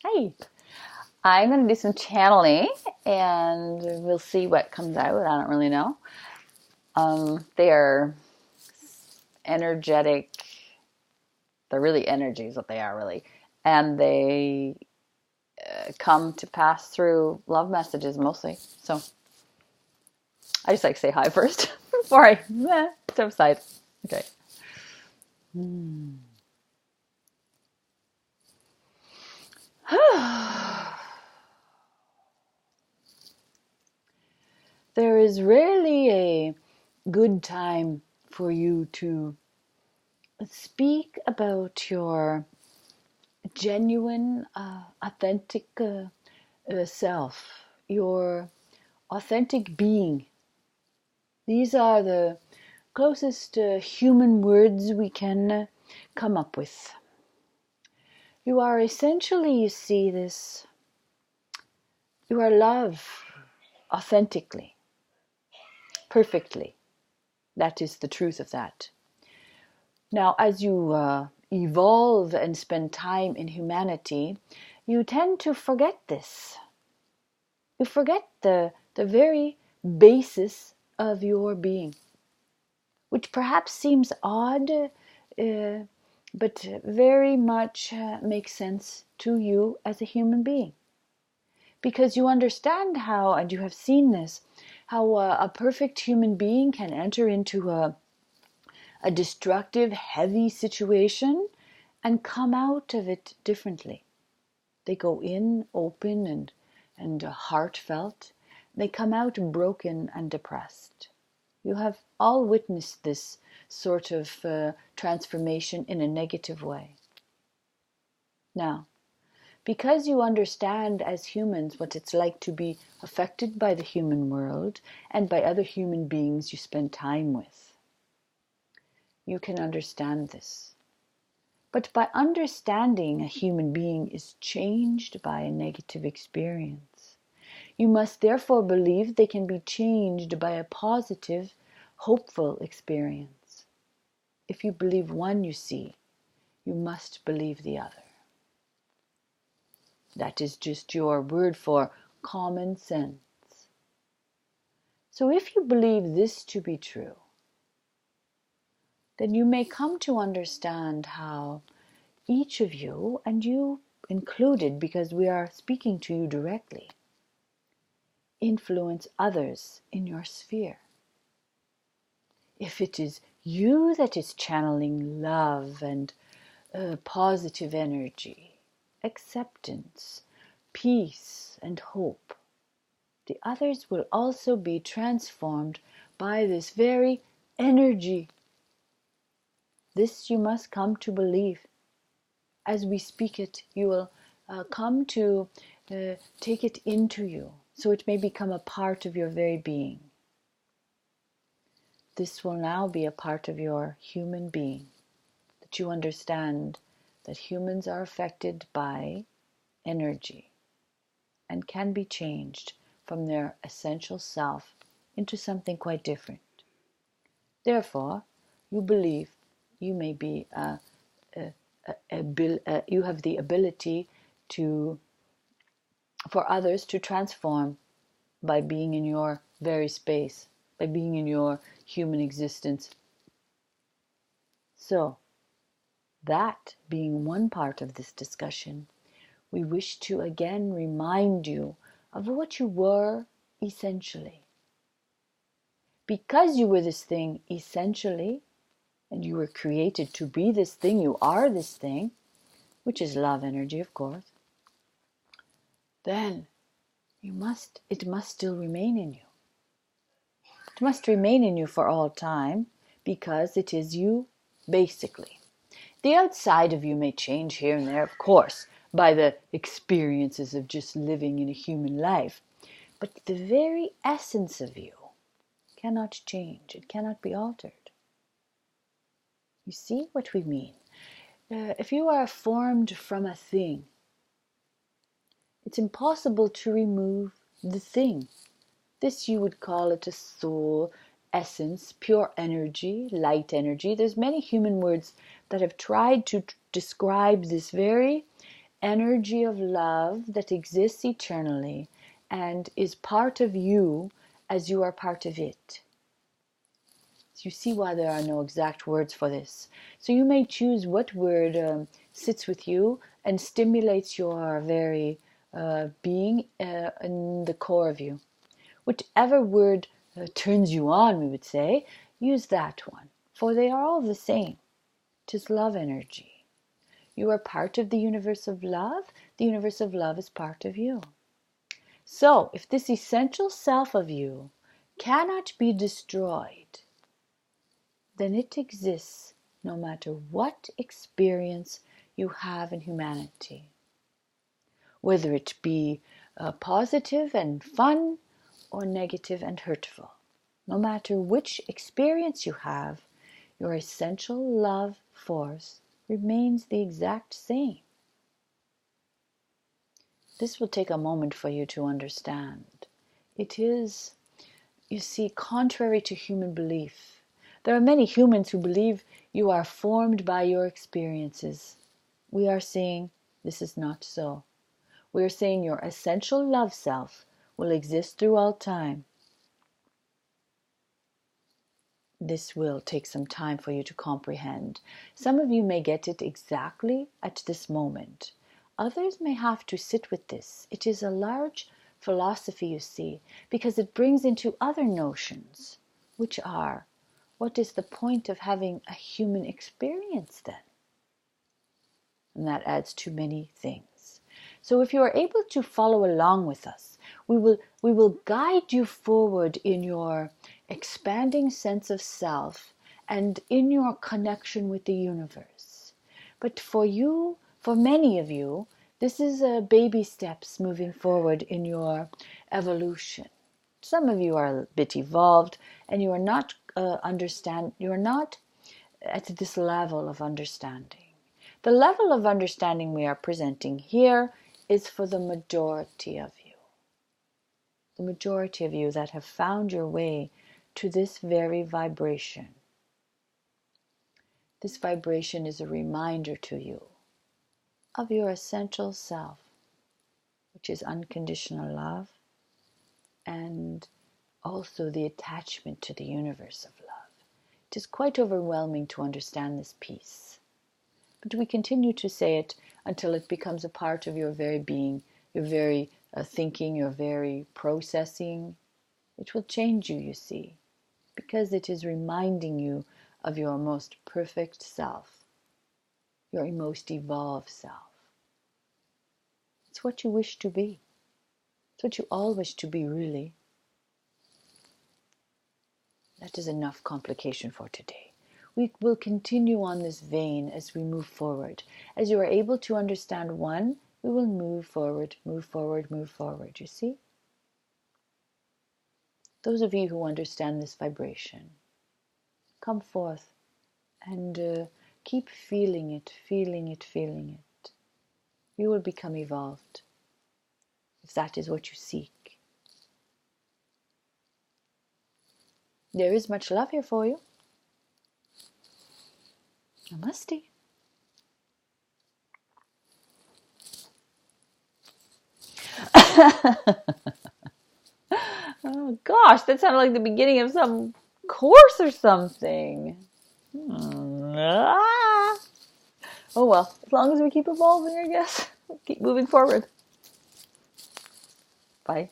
Hi. I'm going to do some channeling and we'll see what comes out. I don't really know. They are energetic. They're really energy is what they are, really. And they come to pass through love messages mostly. So I just like to say hi first before I step aside. Okay. There is rarely a good time for you to speak about your genuine, authentic self, your authentic being. These are the closest human words we can come up with. You are essentially, you see this, you are love authentically, perfectly. That is the truth of that. Now, as you evolve and spend time in humanity, you tend to forget this. You forget the very basis of your being, which perhaps seems odd, but very much makes sense to you as a human being. Because you understand how, and you have seen this, how a perfect human being can enter into a destructive, heavy situation and come out of it differently. They go in open and heartfelt. They come out broken and depressed. You have all witnessed this sort of transformation in a negative way. Now, because you understand as humans what it's like to be affected by the human world and by other human beings you spend time with, you can understand this. But by understanding a human being is changed by a negative experience, you must therefore believe they can be changed by a positive, hopeful experience. If you believe one, you see, you must believe the other. That is just your word for common sense. So if you believe this to be true, then you may come to understand how each of you, and you included because we are speaking to you directly, influence others in your sphere. If it is you that is channeling love and positive energy, acceptance, peace, and hope, the others will also be transformed by this very energy. This you must come to believe. As we speak it, you will come to take it into you, so it may become a part of your very being. This will now be a part of your human being, that you understand that humans are affected by energy and can be changed from their essential self into something quite different. Therefore, you believe you may be you have the ability for others to transform by being in your very space, by being in your human existence. So, that being one part of this discussion, we wish to again remind you of what you were essentially. Because you were this thing essentially, and you were created to be this thing, you are this thing, which is love energy, of course, then it must still remain in you. It must remain in you for all time, because it is you, basically. The outside of you may change here and there, of course, by the experiences of just living in a human life, but the very essence of you cannot change. It cannot be altered. You see what we mean? If you are formed from a thing, it's impossible to remove the thing. This you would call it a soul, essence, pure energy, light energy. There's many human words that have tried to describe this very energy of love that exists eternally and is part of you as you are part of it. So you see why there are no exact words for this. So you may choose what word sits with you and stimulates your very being in the core of you. Whichever word turns you on, we would say, use that one, for they are all the same. It is love energy. You are part of the universe of love. The universe of love is part of you. So, if this essential self of you cannot be destroyed, then it exists no matter what experience you have in humanity. Whether it be positive and fun or negative and hurtful. No matter which experience you have, your essential love force remains the exact same. This will take a moment for you to understand. It is, you see, contrary to human belief. There are many humans who believe you are formed by your experiences. We are saying this is not so. We are saying your essential love self will exist through all time. This will take some time for you to comprehend. Some of you may get it exactly at this moment. Others may have to sit with this. It is a large philosophy, you see, because it brings into other notions, which are, what is the point of having a human experience then? And that adds too many things. So if you are able to follow along with us, we will guide you forward in your expanding sense of self and in your connection with the universe. But for you, for many of you, this is baby steps moving forward in your evolution. Some of you are a bit evolved and you are not you are not at this level of understanding. The level of understanding we are presenting here is for the majority of you. The majority of you that have found your way to this very vibration. This vibration is a reminder to you of your essential self, which is unconditional love, and also the attachment to the universe of love. It is quite overwhelming to understand this piece. But we continue to say it until it becomes a part of your very being, your very thinking, your very processing. It will change you, you see, because it is reminding you of your most perfect self, your most evolved self. It's what you wish to be. It's what you all wish to be, really. That is enough complication for today. We will continue on this vein as we move forward. As you are able to understand one, we will move forward, move forward, move forward, you see? Those of you who understand this vibration, come forth and keep feeling it, feeling it, feeling it. You will become evolved, if that is what you seek. There is much love here for you. Namaste. Oh gosh, that sounded like the beginning of some course or something. Ah. Oh well, as long as we keep evolving, I guess. Keep moving forward. Bye.